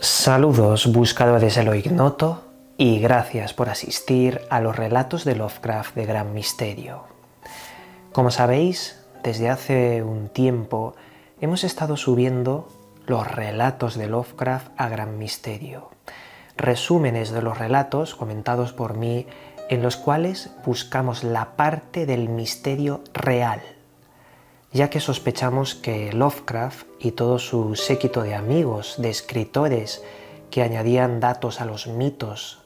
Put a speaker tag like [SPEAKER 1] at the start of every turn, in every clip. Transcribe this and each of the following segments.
[SPEAKER 1] Saludos buscadores de lo ignoto y gracias por asistir a los relatos de Lovecraft de Gran Misterio. Como sabéis, desde hace un tiempo hemos estado subiendo los relatos de Lovecraft a Gran Misterio. Resúmenes de los relatos comentados por mí en los cuales buscamos la parte del misterio real, ya que sospechamos que Lovecraft y todo su séquito de amigos, de escritores que añadían datos a los mitos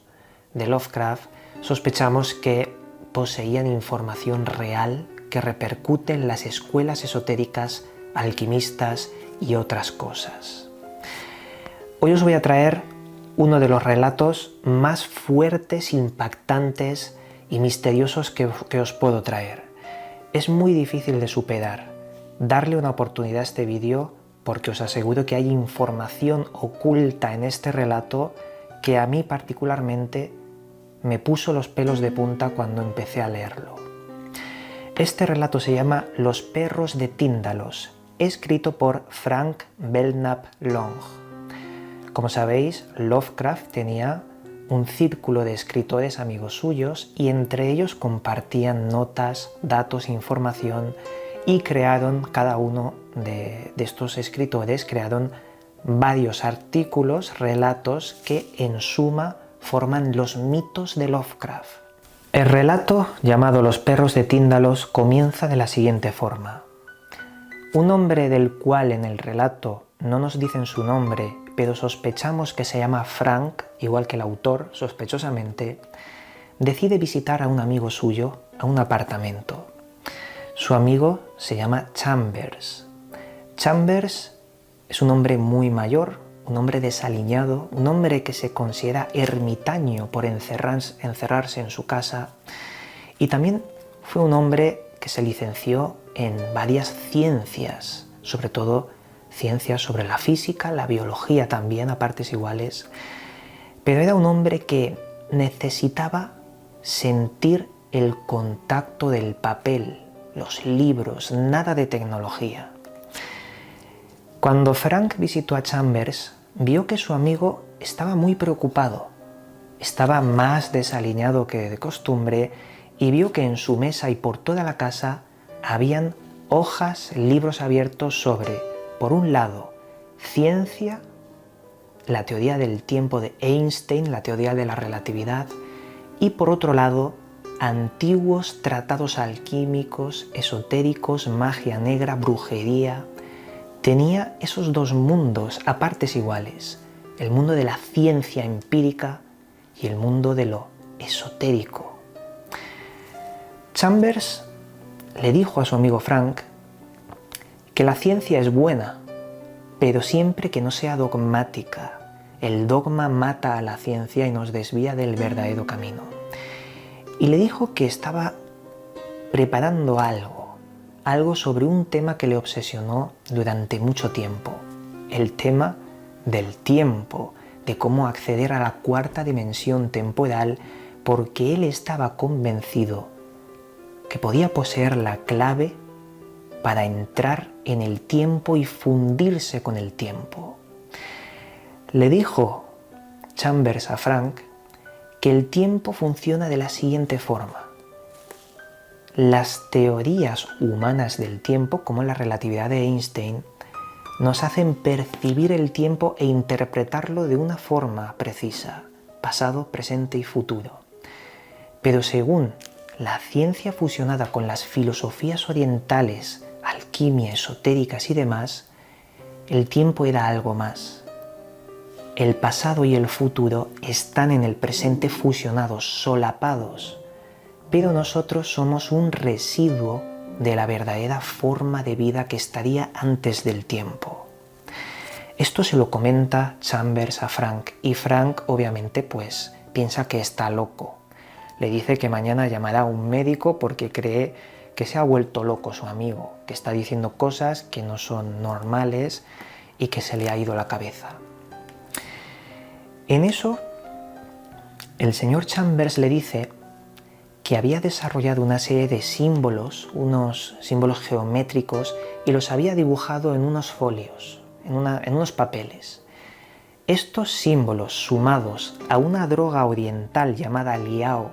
[SPEAKER 1] de Lovecraft, sospechamos que poseían información real que repercute en las escuelas esotéricas, alquimistas y otras cosas. Hoy os voy a traer uno de los relatos más fuertes, impactantes y misteriosos que os puedo traer. Es muy difícil de superar. Darle una oportunidad a este vídeo porque os aseguro que hay información oculta en este relato que a mí particularmente me puso los pelos de punta cuando empecé a leerlo. Este relato se llama Los perros de Tíndalos, escrito por Frank Belknap Long. Como sabéis, Lovecraft tenía un círculo de escritores amigos suyos y entre ellos compartían notas, datos, información y crearon, cada uno de estos escritores, crearon varios artículos, relatos que en suma forman los mitos de Lovecraft. El relato, llamado Los perros de Tíndalos, comienza de la siguiente forma. Un hombre del cual en el relato no nos dicen su nombre, pero sospechamos que se llama Frank, igual que el autor, sospechosamente, decide visitar a un amigo suyo a un apartamento. Su amigo se llama Chambers. Chambers es un hombre muy mayor, un hombre desaliñado, un hombre que se considera ermitaño por encerrarse en su casa, y también fue un hombre que se licenció en varias ciencias, sobre todo ciencias sobre la física, la biología también a partes iguales, pero era un hombre que necesitaba sentir el contacto del papel, los libros, nada de tecnología. Cuando Frank visitó a Chambers, vio que su amigo estaba muy preocupado, estaba más desaliñado que de costumbre y vio que en su mesa y por toda la casa habían hojas, libros abiertos sobre, por un lado, ciencia, la teoría del tiempo de Einstein, la teoría de la relatividad, y por otro lado, antiguos tratados alquímicos, esotéricos, magia negra, brujería. Tenía esos dos mundos a partes iguales, el mundo de la ciencia empírica y el mundo de lo esotérico. Chambers le dijo a su amigo Frank que la ciencia es buena, pero siempre que no sea dogmática. El dogma mata a la ciencia y nos desvía del verdadero camino. Y le dijo que estaba preparando algo sobre un tema que le obsesionó durante mucho tiempo, el tema del tiempo, de cómo acceder a la cuarta dimensión temporal, porque él estaba convencido que podía poseer la clave para entrar en el tiempo y fundirse con el tiempo. Le dijo Chambers a Frank que el tiempo funciona de la siguiente forma. Las teorías humanas del tiempo, como la relatividad de Einstein, nos hacen percibir el tiempo e interpretarlo de una forma precisa, pasado, presente y futuro. Pero según la ciencia fusionada con las filosofías orientales, alquimia, esotéricas y demás, el tiempo era algo más. El pasado y el futuro están en el presente fusionados, solapados, pero nosotros somos un residuo de la verdadera forma de vida que estaría antes del tiempo. Esto se lo comenta Chambers a Frank y Frank obviamente pues piensa que está loco. Le dice que mañana llamará a un médico porque cree que se ha vuelto loco su amigo, que está diciendo cosas que no son normales y que se le ha ido la cabeza. En eso, el señor Chambers le dice que había desarrollado una serie de símbolos, unos símbolos geométricos, y los había dibujado en unos folios, en unos papeles. estos símbolos sumados a una droga oriental llamada Liao,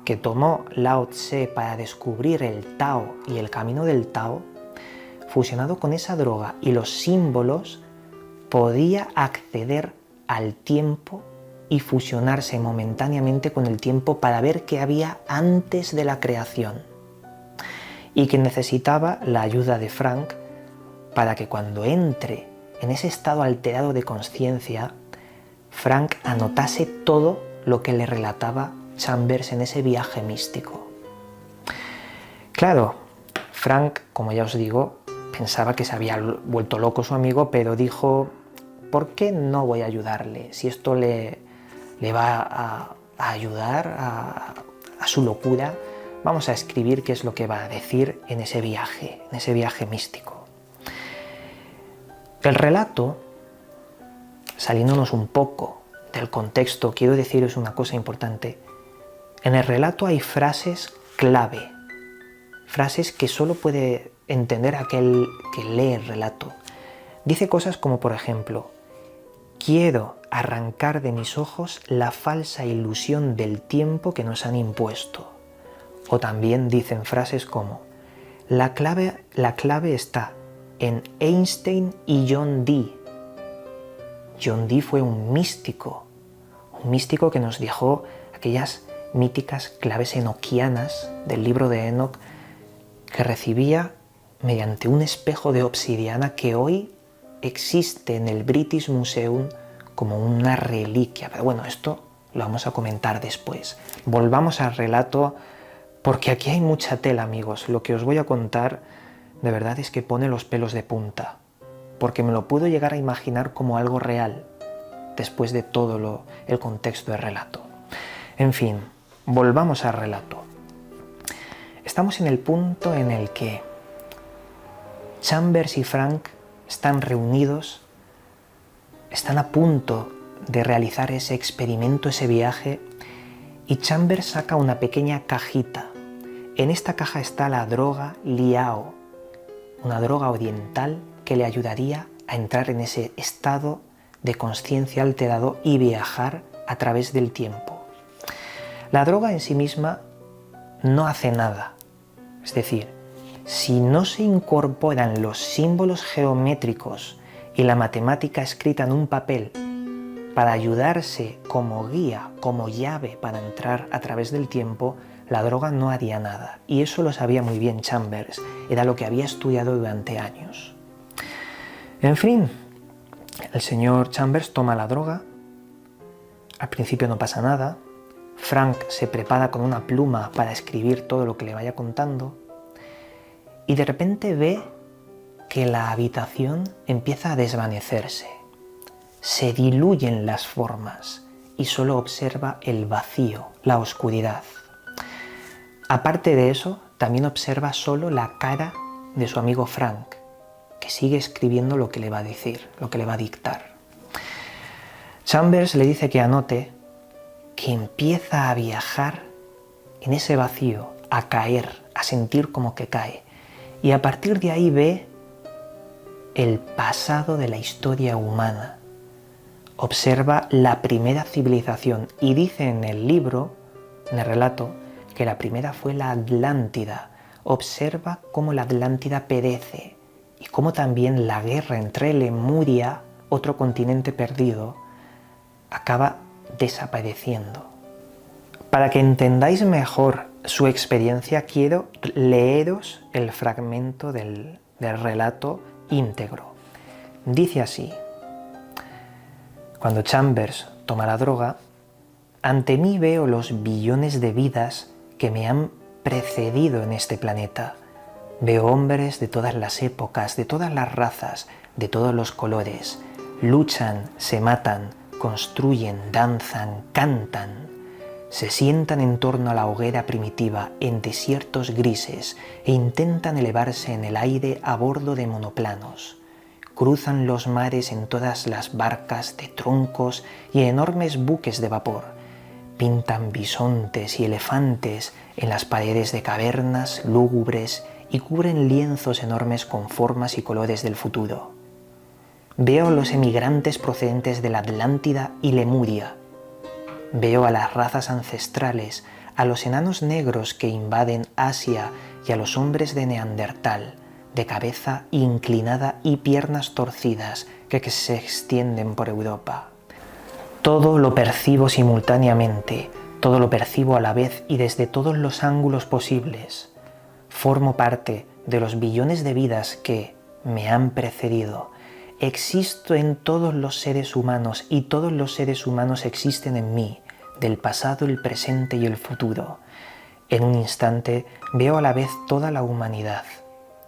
[SPEAKER 1] que tomó Lao Tse para descubrir el Tao y el camino del Tao, fusionado con esa droga y los símbolos, podía acceder al tiempo y fusionarse momentáneamente con el tiempo para ver qué había antes de la creación, y que necesitaba la ayuda de Frank para que cuando entre en ese estado alterado de conciencia, Frank anotase todo lo que le relataba Chambers en ese viaje místico. Claro, Frank, como ya os digo, pensaba que se había vuelto loco su amigo, pero dijo, ¿por qué no voy a ayudarle? Si esto le va a ayudar a su locura, vamos a escribir qué es lo que va a decir en ese viaje místico. El relato, saliéndonos un poco del contexto, quiero deciros una cosa importante. En el relato hay frases clave, frases que solo puede entender aquel que lee el relato. Dice cosas como, por ejemplo, quiero arrancar de mis ojos la falsa ilusión del tiempo que nos han impuesto. O también dicen frases como, la clave está en Einstein y John Dee. John Dee fue un místico que nos dejó aquellas míticas claves enoquianas del libro de Enoch que recibía mediante un espejo de obsidiana que hoy existe en el British Museum como una reliquia. Pero bueno, esto lo vamos a comentar después. Volvamos al relato porque aquí hay mucha tela, amigos. Lo que os voy a contar de verdad es que pone los pelos de punta, porque me lo puedo llegar a imaginar como algo real después de todo el contexto del relato. En fin, volvamos al relato. Estamos en el punto en el que Chambers y Frank están reunidos, están a punto de realizar ese experimento, ese viaje, y Chambers saca una pequeña cajita. En esta caja está la droga Liao, una droga oriental que le ayudaría a entrar en ese estado de conciencia alterado y viajar a través del tiempo. La droga en sí misma no hace nada, es decir, si no se incorporan los símbolos geométricos y la matemática escrita en un papel para ayudarse como guía, como llave para entrar a través del tiempo, la droga no haría nada. Y eso lo sabía muy bien Chambers, era lo que había estudiado durante años. En fin, el señor Chambers toma la droga, al principio no pasa nada, Frank se prepara con una pluma para escribir todo lo que le vaya contando, y de repente ve que la habitación empieza a desvanecerse, se diluyen las formas y solo observa el vacío, la oscuridad. Aparte de eso, también observa solo la cara de su amigo Frank, que sigue escribiendo lo que le va a decir, lo que le va a dictar. Chambers le dice que anote que empieza a viajar en ese vacío, a caer, a sentir como que cae. Y a partir de ahí ve el pasado de la historia humana. Observa la primera civilización y dice en el libro, en el relato, que la primera fue la Atlántida. Observa cómo la Atlántida perece y cómo también la guerra entre Lemuria, otro continente perdido, acaba desapareciendo. Para que entendáis mejor su experiencia, quiero leeros el fragmento del relato íntegro. Dice así: cuando Chambers toma la droga, ante mí veo los billones de vidas que me han precedido en este planeta. Veo hombres de todas las épocas, de todas las razas, de todos los colores. Luchan, se matan, construyen, danzan, cantan. Se sientan en torno a la hoguera primitiva en desiertos grises e intentan elevarse en el aire a bordo de monoplanos. Cruzan los mares en todas las barcas de troncos y enormes buques de vapor. Pintan bisontes y elefantes en las paredes de cavernas lúgubres y cubren lienzos enormes con formas y colores del futuro. Veo a los emigrantes procedentes de la Atlántida y Lemuria. Veo a las razas ancestrales, a los enanos negros que invaden Asia y a los hombres de Neandertal, de cabeza inclinada y piernas torcidas que se extienden por Europa. Todo lo percibo simultáneamente, todo lo percibo a la vez y desde todos los ángulos posibles. Formo parte de los billones de vidas que me han precedido. Existo en todos los seres humanos y todos los seres humanos existen en mí, del pasado, el presente y el futuro. En un instante veo a la vez toda la humanidad,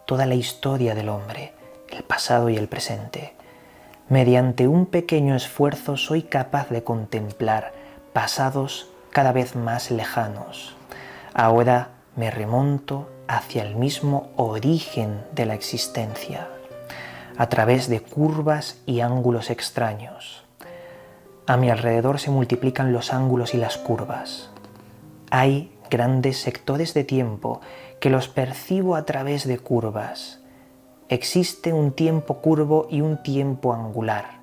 [SPEAKER 1] toda la historia del hombre, el pasado y el presente. Mediante un pequeño esfuerzo soy capaz de contemplar pasados cada vez más lejanos. Ahora me remonto hacia el mismo origen de la existencia, a través de curvas y ángulos extraños. A mi alrededor se multiplican los ángulos y las curvas. Hay grandes sectores de tiempo que los percibo a través de curvas. Existe un tiempo curvo y un tiempo angular.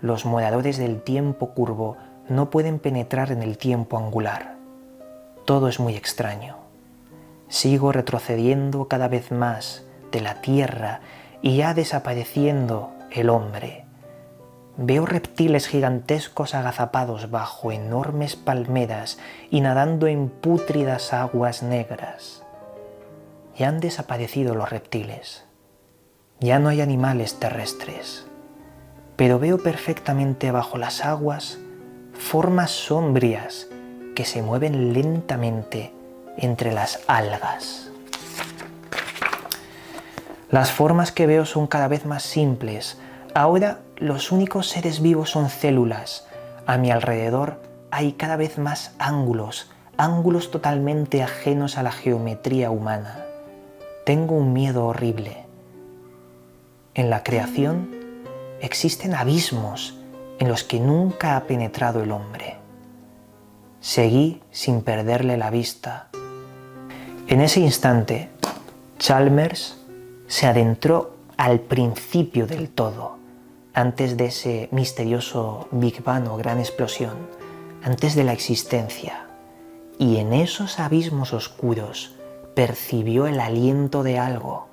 [SPEAKER 1] Los moradores del tiempo curvo no pueden penetrar en el tiempo angular. Todo es muy extraño. Sigo retrocediendo cada vez más de la tierra y ya desapareciendo el hombre. Veo reptiles gigantescos agazapados bajo enormes palmeras y nadando en pútridas aguas negras. Ya han desaparecido los reptiles. Ya no hay animales terrestres. Pero veo perfectamente bajo las aguas formas sombrías que se mueven lentamente entre las algas. Las formas que veo son cada vez más simples. Ahora los únicos seres vivos son células. A mi alrededor hay cada vez más ángulos, ángulos totalmente ajenos a la geometría humana. Tengo un miedo horrible. En la creación existen abismos en los que nunca ha penetrado el hombre. Seguí sin perderle la vista. En ese instante, Chalmers se adentró al principio del todo, antes de ese misterioso Big Bang o gran explosión, antes de la existencia, y en esos abismos oscuros percibió el aliento de algo,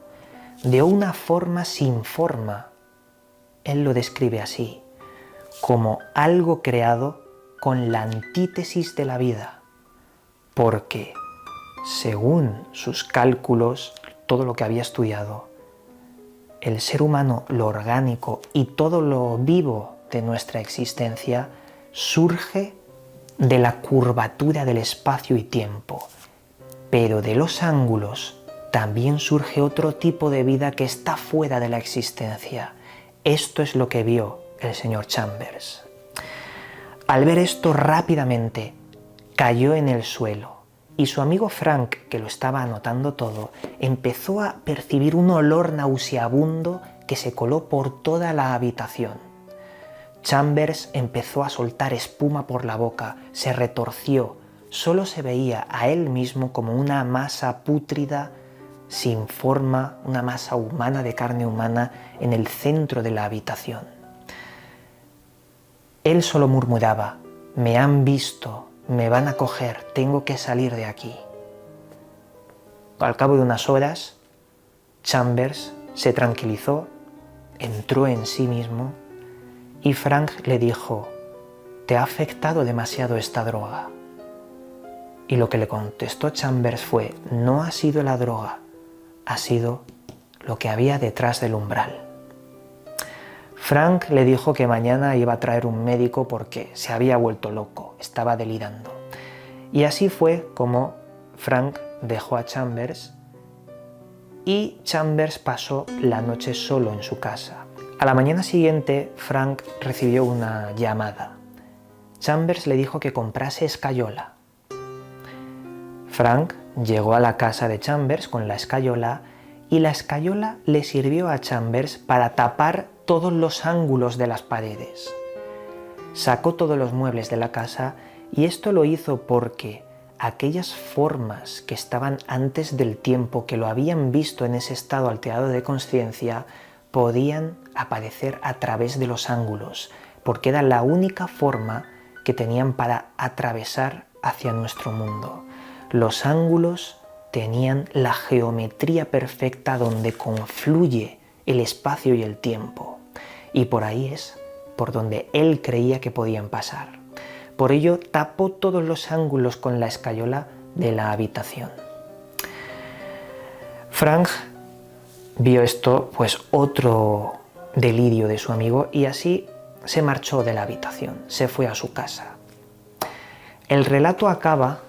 [SPEAKER 1] de una forma sin forma. Él lo describe así, como algo creado con la antítesis de la vida, porque, según sus cálculos, todo lo que había estudiado, el ser humano, lo orgánico y todo lo vivo de nuestra existencia surge de la curvatura del espacio y tiempo, pero de los ángulos también surge otro tipo de vida que está fuera de la existencia. Esto es lo que vio el señor Chambers. Al ver esto rápidamente cayó en el suelo y su amigo Frank, que lo estaba anotando todo, empezó a percibir un olor nauseabundo que se coló por toda la habitación. Chambers empezó a soltar espuma por la boca, se retorció, solo se veía a él mismo como una masa pútrida, sin forma, una masa humana de carne humana en el centro de la habitación. Él solo murmuraba: «Me han visto, me van a coger, tengo que salir de aquí». Al cabo de unas horas, Chambers se tranquilizó, entró en sí mismo y Frank le dijo: «¿Te ha afectado demasiado esta droga?». Y lo que le contestó Chambers fue: «No ha sido la droga, ha sido lo que había detrás del umbral». Frank le dijo que mañana iba a traer un médico porque se había vuelto loco, estaba delirando. Y así fue como Frank dejó a Chambers y Chambers pasó la noche solo en su casa. A la mañana siguiente, Frank recibió una llamada. Chambers le dijo que comprase escayola. Frank llegó a la casa de Chambers con la escayola y la escayola le sirvió a Chambers para tapar todos los ángulos de las paredes. Sacó todos los muebles de la casa y esto lo hizo porque aquellas formas que estaban antes del tiempo, que lo habían visto en ese estado alterado de conciencia, podían aparecer a través de los ángulos, porque era la única forma que tenían para atravesar hacia nuestro mundo. Los ángulos tenían la geometría perfecta donde confluye el espacio y el tiempo, y por ahí es por donde él creía que podían pasar. Por ello tapó todos los ángulos con la escayola de la habitación. Frank vio esto, pues otro delirio de su amigo, y así se marchó de la habitación, se fue a su casa. El relato acaba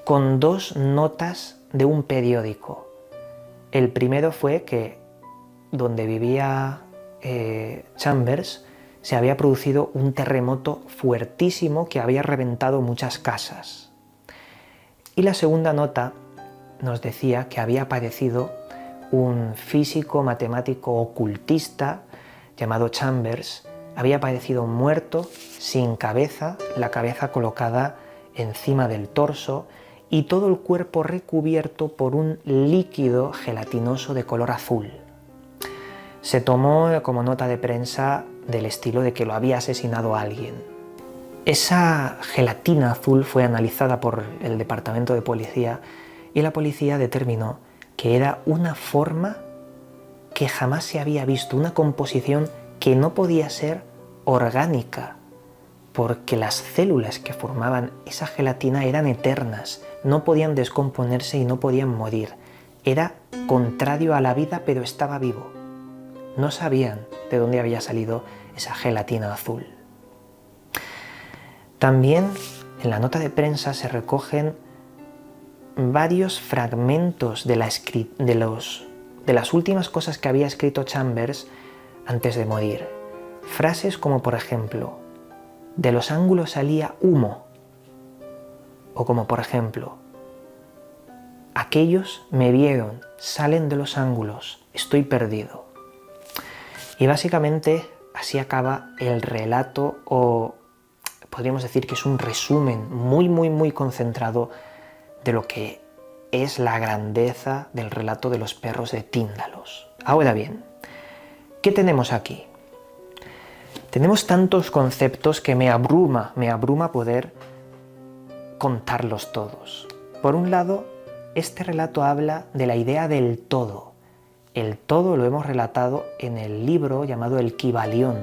[SPEAKER 1] con 2 notas de un periódico. El primero fue que donde vivía Chambers se había producido un terremoto fuertísimo que había reventado muchas casas. Y la segunda nota nos decía que había aparecido un físico, matemático, ocultista llamado Chambers. Había aparecido muerto, sin cabeza, la cabeza colocada encima del torso y todo el cuerpo recubierto por un líquido gelatinoso de color azul. Se tomó como nota de prensa del estilo de que lo había asesinado alguien. Esa gelatina azul fue analizada por el departamento de policía y la policía determinó que era una forma que jamás se había visto, una composición que no podía ser orgánica, porque las células que formaban esa gelatina eran eternas, no podían descomponerse y no podían morir. Era contrario a la vida, pero estaba vivo. No sabían de dónde había salido esa gelatina azul. También en la nota de prensa se recogen varios fragmentos de las últimas cosas que había escrito Chambers antes de morir. Frases como, por ejemplo, de los ángulos salía humo, o como, por ejemplo, aquellos me vieron, salen de los ángulos, estoy perdido. Y básicamente así acaba el relato, o podríamos decir que es un resumen muy concentrado de lo que es la grandeza del relato de los perros de Tíndalos. Ahora bien, ¿qué tenemos aquí? Tenemos tantos conceptos que me abruma poder contarlos todos. Por un lado, este relato habla de la idea del todo. El todo lo hemos relatado en el libro llamado el Kybalión,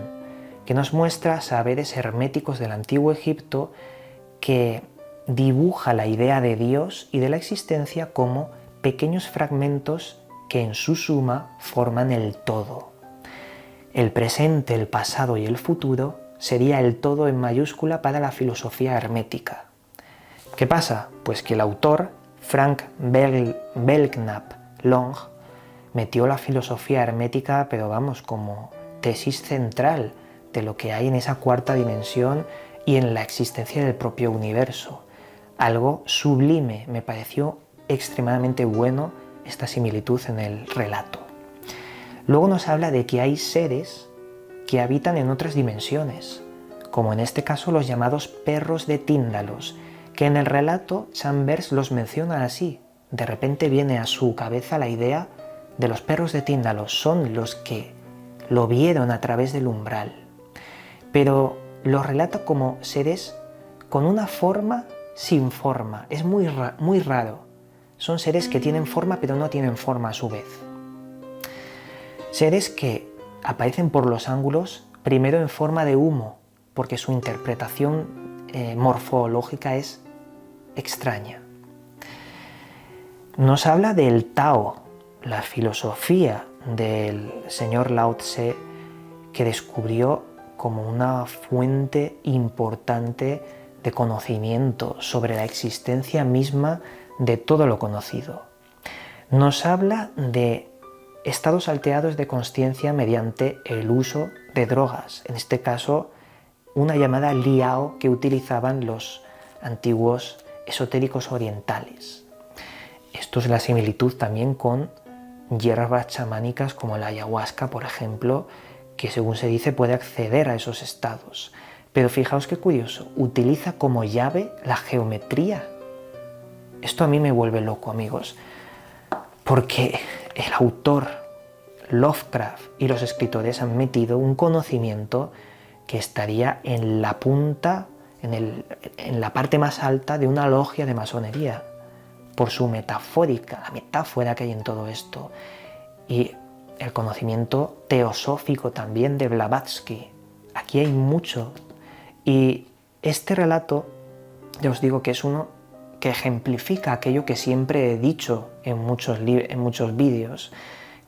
[SPEAKER 1] que nos muestra saberes herméticos del antiguo Egipto que dibuja la idea de Dios y de la existencia como pequeños fragmentos que en su suma forman el todo. El presente, el pasado y el futuro sería el todo en mayúscula para la filosofía hermética. ¿Qué pasa? Pues que el autor, Frank Belknap Long, metió la filosofía hermética, pero vamos, como tesis central de lo que hay en esa cuarta dimensión y en la existencia del propio universo. Algo sublime, me pareció extremadamente bueno esta similitud en el relato. Luego nos habla de que hay seres que habitan en otras dimensiones, como en este caso los llamados perros de Tíndalos, que en el relato Chambers los menciona así. De repente viene a su cabeza la idea de los perros de Tíndalos, son los que lo vieron a través del umbral, pero lo relata como seres con una forma sin forma. Es muy raro. Son seres que tienen forma pero no tienen forma a su vez. Seres que aparecen por los ángulos primero en forma de humo, porque su interpretación morfológica es extraña. Nos habla del Tao, la filosofía del señor Lao Tse, que descubrió como una fuente importante de conocimiento sobre la existencia misma de todo lo conocido. Nos habla de estados alterados de consciencia mediante el uso de drogas, en este caso una llamada liao que utilizaban los antiguos esotéricos orientales. Esto es la similitud también con hierbas chamánicas como la ayahuasca, por ejemplo, que según se dice puede acceder a esos estados. Pero fijaos qué curioso, utiliza como llave la geometría. Esto a mí me vuelve loco, amigos, porque el autor Lovecraft y los escritores han metido un conocimiento que estaría en la punta, en la parte más alta de una logia de masonería, por su metafórica, la metáfora que hay en todo esto, y el conocimiento teosófico también de Blavatsky. Aquí hay mucho, y este relato, ya os digo que es uno que ejemplifica aquello que siempre he dicho en muchos vídeos,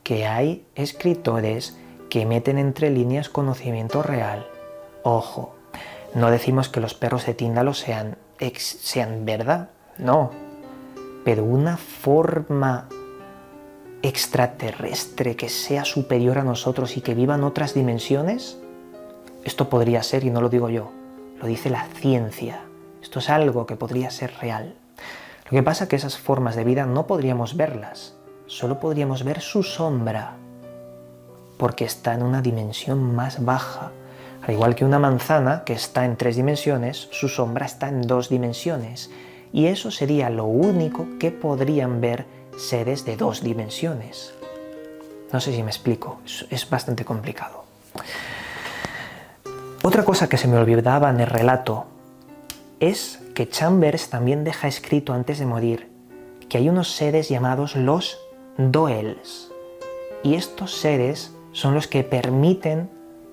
[SPEAKER 1] que hay escritores que meten entre líneas conocimiento real. Ojo, no decimos que los perros de Tíndalo sean verdad, no, pero una forma extraterrestre que sea superior a nosotros y que viva en otras dimensiones, esto podría ser, y no lo digo yo, lo dice la ciencia. Esto es algo que podría ser real. Lo que pasa es que esas formas de vida no podríamos verlas, solo podríamos ver su sombra, porque está en una dimensión más baja. Al igual que una manzana que está en 3 dimensiones, su sombra está en 2 dimensiones. Y eso sería lo único que podrían ver seres de 2 dimensiones. No sé si me explico, es bastante complicado. Otra cosa que se me olvidaba en el relato es que Chambers también deja escrito antes de morir que hay unos seres llamados los Doels. Y estos seres son los que permiten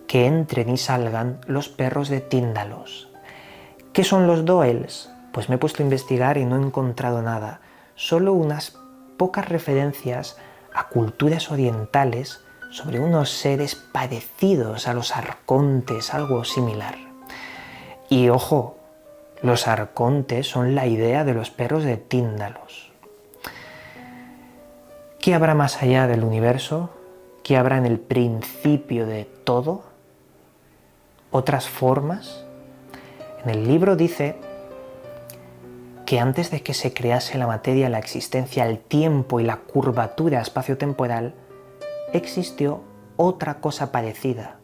[SPEAKER 1] que entren y salgan los perros de Tíndalos. ¿Qué son los Doels? Pues me he puesto a investigar y no he encontrado nada, solo unas pocas referencias a culturas orientales sobre unos seres parecidos a los arcontes, algo similar. Y ojo, los arcontes son la idea de los perros de Tíndalos. ¿Qué habrá más allá del universo? ¿Qué habrá en el principio de todo? ¿Otras formas? En el libro dice que antes de que se crease la materia, la existencia, el tiempo y la curvatura espacio-temporal, existió otra cosa parecida.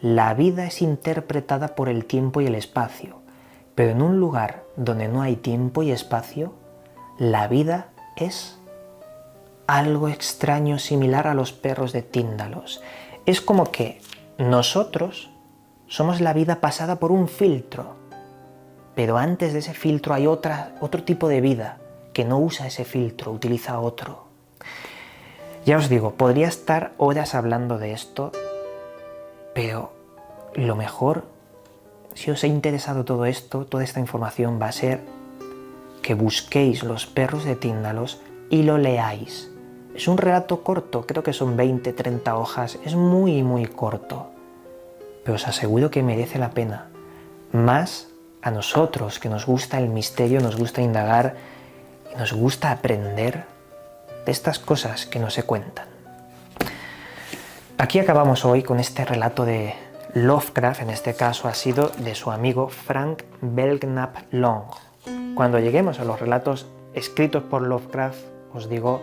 [SPEAKER 1] La vida es interpretada por el tiempo y el espacio, pero en un lugar donde no hay tiempo y espacio, la vida es algo extraño similar a los perros de Tíndalos. Es como que nosotros somos la vida pasada por un filtro, pero antes de ese filtro hay otro tipo de vida que no usa ese filtro, utiliza otro. Ya os digo, podría estar horas hablando de esto, pero lo mejor, si os ha interesado todo esto, toda esta información, va a ser que busquéis los perros de Tíndalos y lo leáis. Es un relato corto, creo que son 20-30 hojas, es muy corto, pero os aseguro que merece la pena. Más a nosotros, que nos gusta el misterio, nos gusta indagar y nos gusta aprender de estas cosas que no se cuentan. Aquí acabamos hoy con este relato de Lovecraft, en este caso ha sido de su amigo Frank Belknap Long. Cuando lleguemos a los relatos escritos por Lovecraft, os digo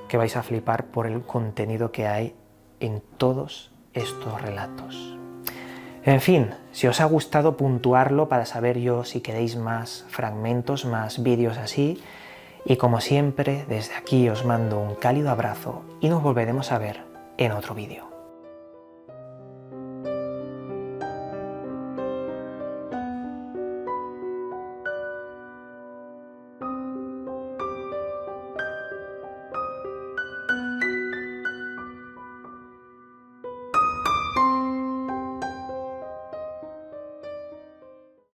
[SPEAKER 1] que vais a flipar por el contenido que hay en todos estos relatos. En fin, si os ha gustado, puntuarlo para saber yo si queréis más fragmentos, más vídeos así. Y como siempre, desde aquí os mando un cálido abrazo y nos volveremos a ver en otro vídeo.